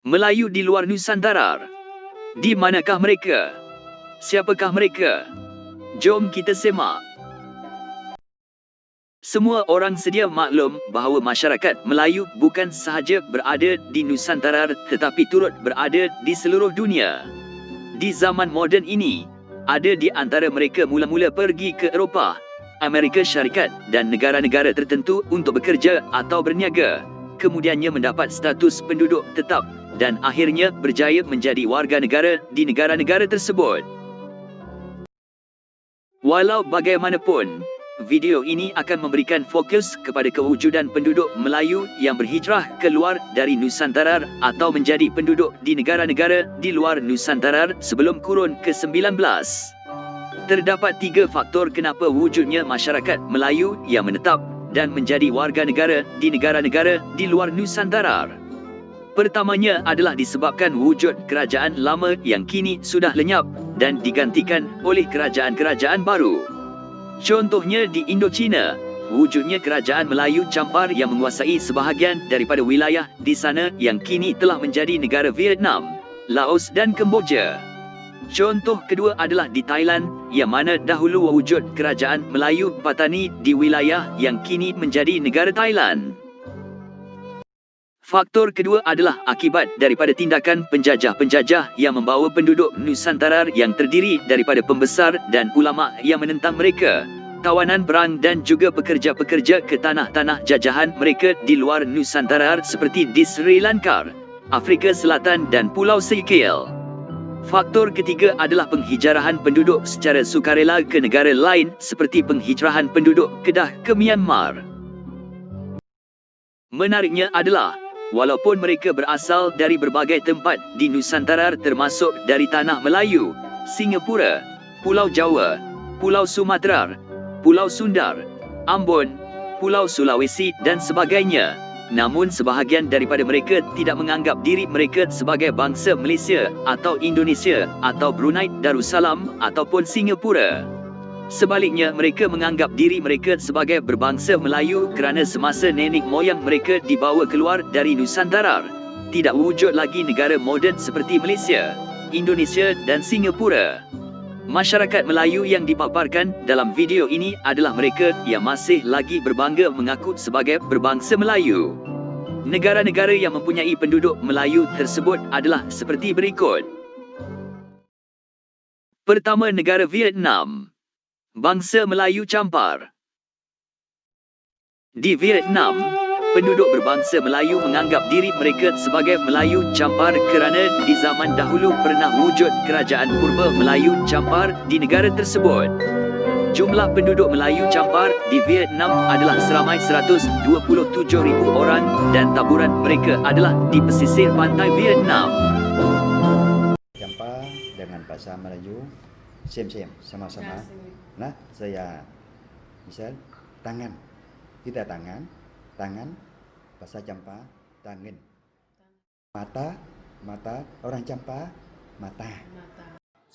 Melayu di luar Nusantara. Di manakah mereka? Siapakah mereka? Jom kita semak. Semua orang sedia maklum bahawa masyarakat Melayu bukan sahaja berada di Nusantara tetapi turut berada di seluruh dunia. Di zaman moden ini, ada di antara mereka mula-mula pergi ke Eropah, Amerika Syarikat dan negara-negara tertentu untuk bekerja atau berniaga. Kemudiannya mendapat status penduduk tetap dan akhirnya berjaya menjadi warga negara di negara-negara tersebut. Walau bagaimanapun, video ini akan memberikan fokus kepada kewujudan penduduk Melayu yang berhijrah keluar dari Nusantara atau menjadi penduduk di negara-negara di luar Nusantara sebelum kurun ke-19. Terdapat 3 faktor kenapa wujudnya masyarakat Melayu yang menetap dan menjadi warga negara di negara-negara di luar Nusantara. Pertamanya adalah disebabkan wujud kerajaan lama yang kini sudah lenyap dan digantikan oleh kerajaan-kerajaan baru. Contohnya di Indochina, wujudnya kerajaan Melayu campar yang menguasai sebahagian daripada wilayah di sana yang kini telah menjadi negara Vietnam, Laos dan Kemboja. Contoh kedua adalah di Thailand, yang mana dahulu wujud kerajaan Melayu Patani di wilayah yang kini menjadi negara Thailand. Faktor kedua adalah akibat daripada tindakan penjajah-penjajah yang membawa penduduk Nusantara yang terdiri daripada pembesar dan ulama yang menentang mereka, tawanan perang dan juga pekerja-pekerja ke tanah-tanah jajahan mereka di luar Nusantara seperti di Sri Lanka, Afrika Selatan dan Pulau Seychelles. Faktor ketiga adalah penghijrahan penduduk secara sukarela ke negara lain seperti penghijrahan penduduk Kedah ke Myanmar. Menariknya adalah, walaupun mereka berasal dari berbagai tempat di Nusantara termasuk dari Tanah Melayu, Singapura, Pulau Jawa, Pulau Sumatera, Pulau Sundar, Ambon, Pulau Sulawesi dan sebagainya, namun sebahagian daripada mereka tidak menganggap diri mereka sebagai bangsa Malaysia atau Indonesia atau Brunei Darussalam ataupun Singapura. Sebaliknya, mereka menganggap diri mereka sebagai berbangsa Melayu kerana semasa nenek moyang mereka dibawa keluar dari Nusantara, tidak wujud lagi negara moden seperti Malaysia, Indonesia dan Singapura. Masyarakat Melayu yang dipaparkan dalam video ini adalah mereka yang masih lagi berbangga mengaku sebagai berbangsa Melayu. Negara-negara yang mempunyai penduduk Melayu tersebut adalah seperti berikut. Pertama, negara Vietnam. Bangsa Melayu campar. Di Vietnam, penduduk berbangsa Melayu menganggap diri mereka sebagai Melayu campar kerana di zaman dahulu pernah wujud kerajaan purba Melayu campar di negara tersebut. Jumlah penduduk Melayu campar di Vietnam adalah seramai 127,000 orang dan taburan mereka adalah di pesisir pantai Vietnam. Campar dengan bahasa Melayu same sama-sama. Nah, saya misal tangan. Kita tangan bahasa Campar tangan. Mata orang Campar mata.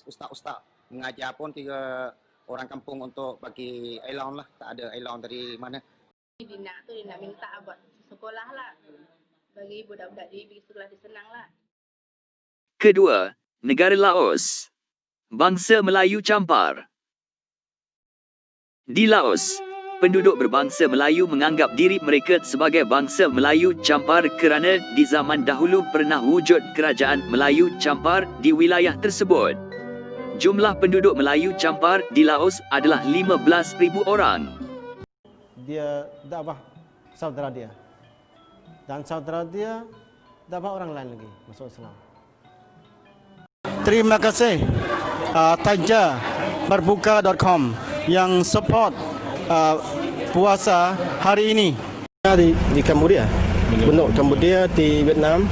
Ustaz mengajar pun 3 orang kampung untuk bagi allowance lah, tak ada allowance dari mana. Dia nak minta buat sekolah lah, bagi budak-budak dia pergi sekolah dia senang lah. Kedua, negara Laos. Bangsa Melayu campar. Di Laos, penduduk berbangsa Melayu menganggap diri mereka sebagai bangsa Melayu campar kerana di zaman dahulu pernah wujud kerajaan Melayu campar di wilayah tersebut. Jumlah penduduk Melayu campar di Laos adalah 15,000 orang. Dia dakwah saudara dia. Dan saudara dia dakwah orang lain lagi masuk Islam. Terima kasih tajabarbuka.com yang support puasa hari ini. Di Kamboja. Pondok Kamboja di Vietnam.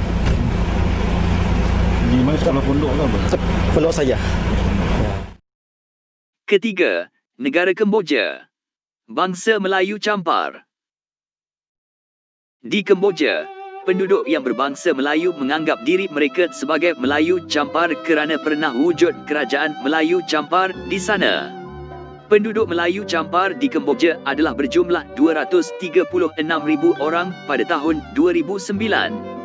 Di mana sekolah pondok ke apa? Pondok saya. Ketiga, negara Kemboja. Bangsa Melayu campar. Di Kemboja, penduduk yang berbangsa Melayu menganggap diri mereka sebagai Melayu campar kerana pernah wujud kerajaan Melayu campar di sana. Penduduk Melayu campar di Kemboja adalah berjumlah 236,000 orang pada tahun 2009.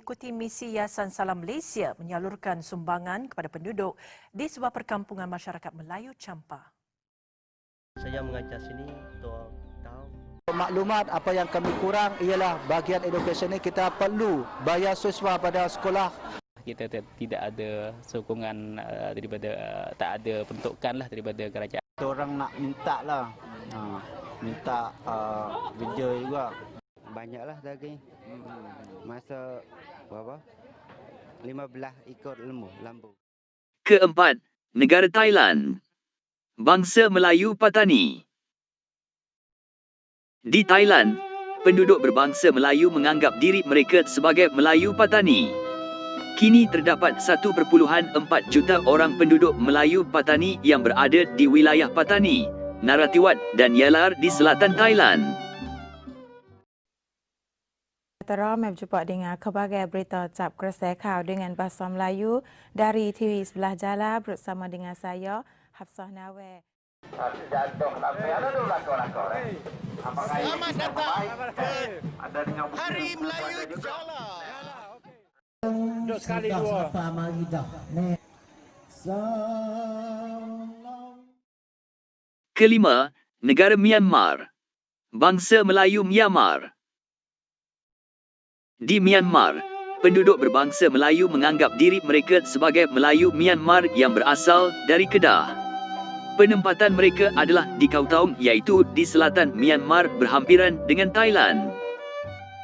mengikuti misi Yayasan Salam Malaysia menyalurkan sumbangan kepada penduduk di sebuah perkampungan masyarakat Melayu Champa. Saya mengajar sini 2 tahun. Maklumat apa yang kami kurang ialah bahagian edukasi ini kita perlu bayar siswa pada sekolah. Kita tidak ada sokongan daripada tak ada peruntukan lah daripada kerajaan. Orang nak minta lah, minta kerja juga. Banyaklah daging. Masa berapa? 15 ekor lembu. Keempat, negara Thailand. Bangsa Melayu Patani. Di Thailand, penduduk berbangsa Melayu menganggap diri mereka sebagai Melayu Patani. Kini terdapat 1.4 juta orang penduduk Melayu Patani yang berada di wilayah Patani, Narathiwat dan Yalar di selatan Thailand. Ramai berjumpa dengan pelbagai berita cap kerasaข่าว dengan bahasa Melayu dari TV Sebelah Jala bersama dengan saya, Hafsah Nawir. Selamat datang ke Hari Melayu Jala. Sekali dua. Kelima, negara Myanmar. Bangsa Melayu Myanmar. Di Myanmar, penduduk berbangsa Melayu menganggap diri mereka sebagai Melayu Myanmar yang berasal dari Kedah. Penempatan mereka adalah di Kautaung iaitu di selatan Myanmar berhampiran dengan Thailand.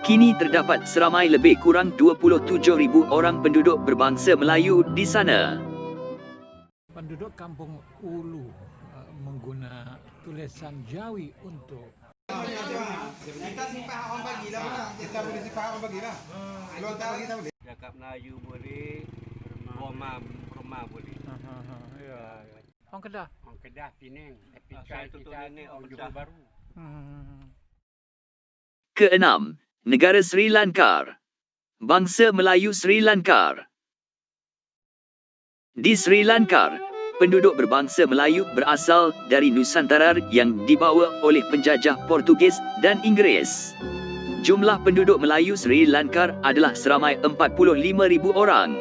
Kini terdapat seramai lebih kurang 27,000 orang penduduk berbangsa Melayu di sana. Penduduk kampung Ulu mengguna tulisan Jawi untuk kita simpan orang bagi lah. Kita boleh simpan orang bagi lah. Kalau tak bagi tak boleh. Cakap Melayu boleh, Roma boleh. Ya. Orang Kedah. Orang Kedah, Penang. Kita ni orang Johor Baru. Keenam, negara Sri Lanka. Bangsa Melayu Sri Lanka. Di Sri Lanka, penduduk berbangsa Melayu berasal dari Nusantara yang dibawa oleh penjajah Portugis dan Inggeris. Jumlah penduduk Melayu Sri Lanka adalah seramai 45,000 orang.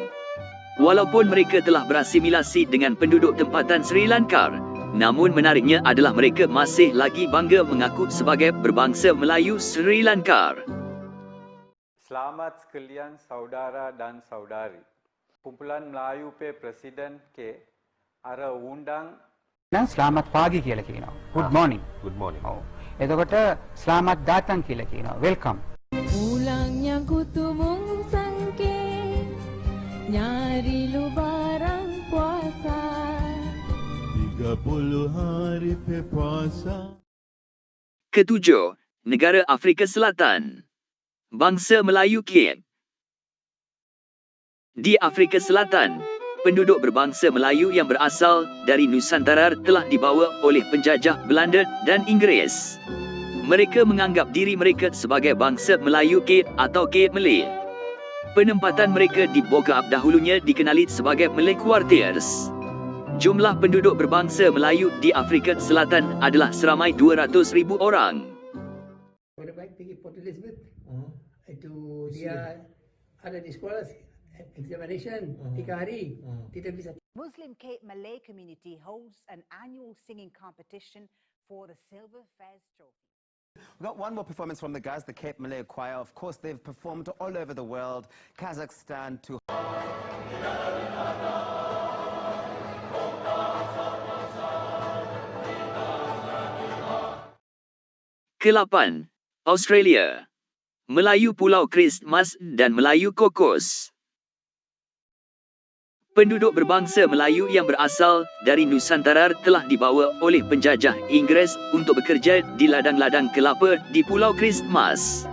Walaupun mereka telah berasimilasi dengan penduduk tempatan Sri Lanka, namun menariknya adalah mereka masih lagi bangga mengaku sebagai berbangsa Melayu Sri Lanka. Selamat sekalian saudara dan saudari. Kumpulan Melayu pe Presiden ke අර ඌණ්ඩන් ස්ලාමත් පාගි කියලා කියනවා. good morning. good morning. ඔව්. එතකොට ස්ලාමත් දාතන් කියලා කියනවා. welcome. Pulangnya kutumung sangke nyari lu barang puasa 30 hari pe puasa. Ketujuh, negara Afrika Selatan. Bangsa Melayu Cape. Di Afrika Selatan, penduduk berbangsa Melayu yang berasal dari Nusantara telah dibawa oleh penjajah Belanda dan Inggeris. Mereka menganggap diri mereka sebagai bangsa Melayu Cape atau Cape Malay. Penempatan mereka di Bokap dahulunya dikenali sebagai Malay Quarters. Jumlah penduduk berbangsa Melayu di Afrika Selatan adalah seramai 200,000 orang. Pada baik pergi Port Elizabeth, itu dia ada di sekolah examination 3 hari. Kita bisa. Muslim Cape Malay community holds an annual singing competition for the Silver Fez Trophy. We've got one more performance from the guys, the Cape Malay Choir. Of course, they've performed all over the world, Kazakhstan to... Kelapan, Australia. Melayu Pulau Christmas dan Melayu Kokos. Penduduk berbangsa Melayu yang berasal dari Nusantara telah dibawa oleh penjajah Inggeris untuk bekerja di ladang-ladang kelapa di Pulau Christmas.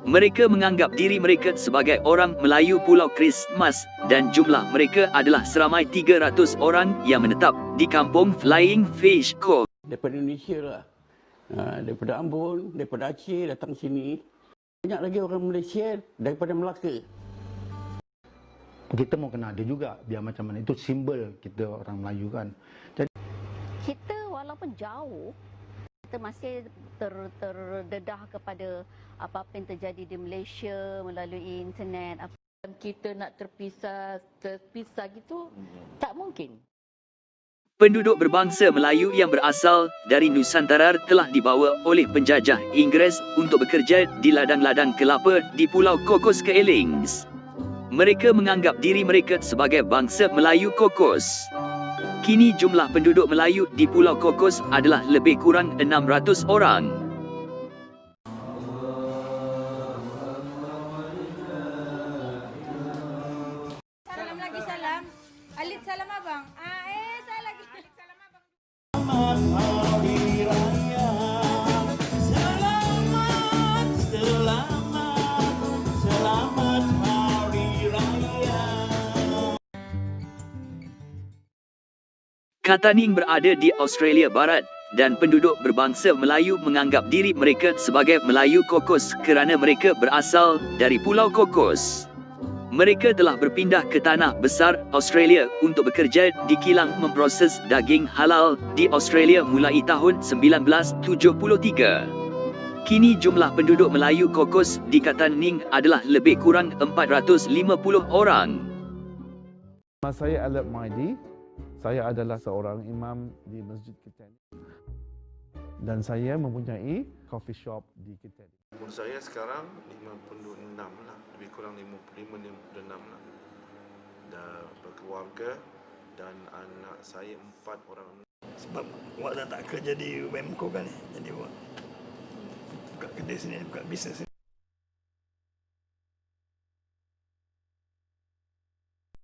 Mereka menganggap diri mereka sebagai orang Melayu Pulau Christmas dan jumlah mereka adalah seramai 300 orang yang menetap di kampung Flying Fish Cove. Daripada Indonesia lah, daripada Ambon, daripada Aceh datang sini. Banyak lagi orang Malaysia daripada Melaka. Kita mau kena ada juga, biar macam mana, itu simbol kita orang Melayu kan. Jadi kita walaupun jauh, kita masih terdedah kepada apa-apa yang terjadi di Malaysia melalui internet. Kita nak terpisah gitu, tak mungkin. Penduduk berbangsa Melayu yang berasal dari Nusantara telah dibawa oleh penjajah Inggeris untuk bekerja di ladang-ladang kelapa di Pulau Kokos Keelings. Mereka menganggap diri mereka sebagai bangsa Melayu Kokos. Kini jumlah penduduk Melayu di Pulau Kokos adalah lebih kurang 600 orang. Salam lagi salam. Alit salam abang. Saya lagi. Alit salam abang. Kataning berada di Australia Barat dan penduduk berbangsa Melayu menganggap diri mereka sebagai Melayu Kokos kerana mereka berasal dari Pulau Kokos. Mereka telah berpindah ke tanah besar Australia untuk bekerja di kilang memproses daging halal di Australia mulai tahun 1973. Kini jumlah penduduk Melayu Kokos di Kataning adalah lebih kurang 450 orang. Nama saya Alep Maidi. Saya adalah seorang imam di Masjid Kitaning. Dan saya mempunyai coffee shop di Kitaning. Umur saya sekarang 56 lah. Lebih kurang 55-56 lah. Dah berkeluarga dan anak saya 4 orang. Sebab awak dah tak kerja di Wemco kan ni. Jadi awak buka kedai sini, buka bisnes sini.